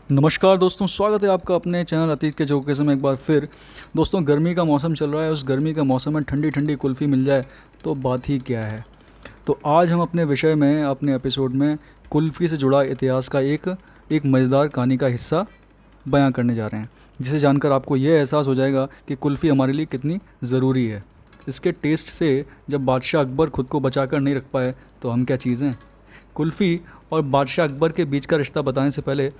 नमस्कार दोस्तों, स्वागत है आपका अपने चैनल अतीत के झोंके में एक बार फिर। दोस्तों, गर्मी का मौसम चल रहा है। उस गर्मी का मौसम में ठंडी ठंडी कुल्फ़ी मिल जाए तो बात ही क्या है। तो आज हम अपने विषय में, अपने एपिसोड में कुल्फ़ी से जुड़ा इतिहास का एक मज़ेदार कहानी का हिस्सा बयां करने जा रहे हैं, जिसे जानकर आपको ये एहसास हो जाएगा कि कुल्फ़ी हमारे लिए कितनी ज़रूरी है। इसके टेस्ट से जब बादशाह अकबर खुद को बचा कर नहीं रख पाए तो हम क्या चीज़ हैं। कुल्फ़ी और बादशाह अकबर के बीच का रिश्ता बताने से पहले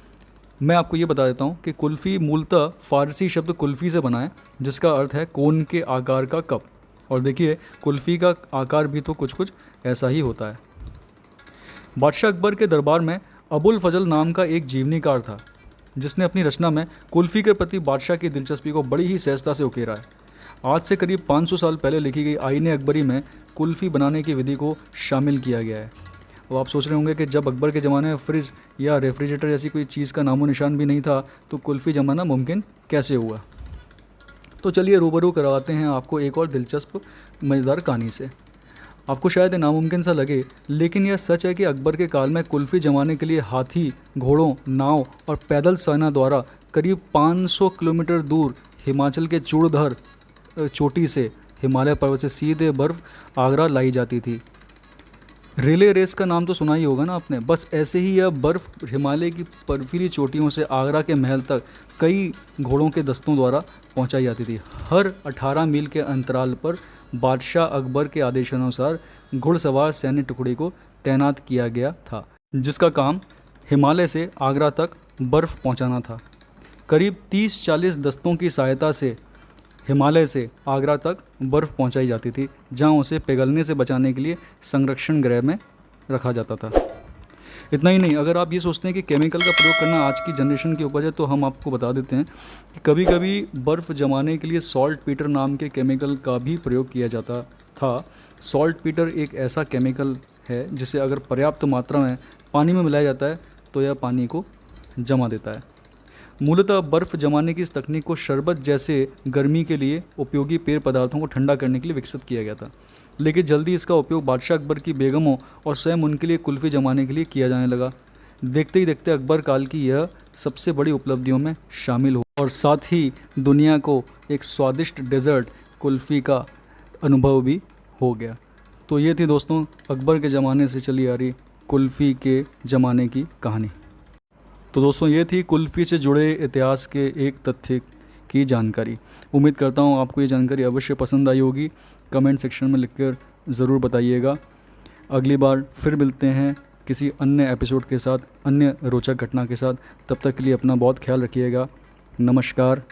मैं आपको ये बता देता हूँ कि कुल्फ़ी मूलतः फ़ारसी शब्द कुल्फ़ी से बना है, जिसका अर्थ है कोन के आकार का कप। और देखिए, कुल्फ़ी का आकार भी तो कुछ कुछ ऐसा ही होता है। बादशाह अकबर के दरबार में अबुल फजल नाम का एक जीवनीकार था, जिसने अपनी रचना में कुल्फ़ी के प्रति बादशाह की दिलचस्पी को बड़ी ही सहजता से उकेरा है। आज से करीब 500 साल पहले लिखी गई आईने अकबरी में कुल्फ़ी बनाने की विधि को शामिल किया गया है। अब आप सोच रहे होंगे कि जब अकबर के ज़माने में फ्रिज या रेफ्रिजरेटर जैसी कोई चीज़ का नामो निशान भी नहीं था तो कुल्फ़ी जमाना मुमकिन कैसे हुआ। तो चलिए रूबरू करवाते हैं आपको एक और दिलचस्प मज़ेदार कहानी से। आपको शायद नामुमकिन सा लगे, लेकिन यह सच है कि अकबर के काल में कुल्फ़ी जमाने के लिए हाथी, घोड़ों, नाव और पैदल सेना द्वारा करीब 500 किलोमीटर दूर हिमाचल के चूड़धर चोटी से, हिमालय पर्वत से सीधे बर्फ़ आगरा लाई जाती थी। रिले रेस का नाम तो सुना ही होगा ना आपने। बस ऐसे ही यह बर्फ़ हिमालय की बर्फीली चोटियों से आगरा के महल तक कई घोड़ों के दस्तों द्वारा पहुंचाई जाती थी। हर 18 मील के अंतराल पर बादशाह अकबर के आदेशानुसार घुड़सवार सैन्य टुकड़ी को तैनात किया गया था, जिसका काम हिमालय से आगरा तक बर्फ़ पहुंचाना था। करीब 30-40 दस्तों की सहायता से हिमालय से आगरा तक बर्फ़ पहुंचाई जाती थी, जहां उसे पिघलने से बचाने के लिए संरक्षण गृह में रखा जाता था। इतना ही नहीं, अगर आप ये सोचते हैं कि केमिकल का प्रयोग करना आज की जनरेशन की उपज है, तो हम आपको बता देते हैं कि कभी कभी बर्फ़ जमाने के लिए सॉल्ट पीटर नाम के केमिकल का भी प्रयोग किया जाता था। सॉल्ट पीटर एक ऐसा केमिकल है जिसे अगर पर्याप्त मात्रा में पानी में मिलाया जाता है तो यह पानी को जमा देता है। मूलतः बर्फ़ जमाने की इस तकनीक को शरबत जैसे गर्मी के लिए उपयोगी पेय पदार्थों को ठंडा करने के लिए विकसित किया गया था, लेकिन जल्दी इसका उपयोग बादशाह अकबर की बेगमों और स्वयं उनके लिए कुल्फ़ी जमाने के लिए किया जाने लगा। देखते ही देखते अकबर काल की यह सबसे बड़ी उपलब्धियों में शामिल हो और साथ ही दुनिया को एक स्वादिष्ट डेज़र्ट कुल्फ़ी का अनुभव भी हो गया। तो ये थी दोस्तों अकबर के ज़माने से चली आ रही कुल्फ़ी के ज़माने की कहानी। तो दोस्तों, ये थी कुल्फ़ी से जुड़े इतिहास के एक तथ्य की जानकारी। उम्मीद करता हूँ आपको ये जानकारी अवश्य पसंद आई होगी। कमेंट सेक्शन में लिखकर ज़रूर बताइएगा। अगली बार फिर मिलते हैं किसी अन्य एपिसोड के साथ, अन्य रोचक घटना के साथ। तब तक के लिए अपना बहुत ख्याल रखिएगा। नमस्कार,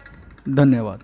धन्यवाद।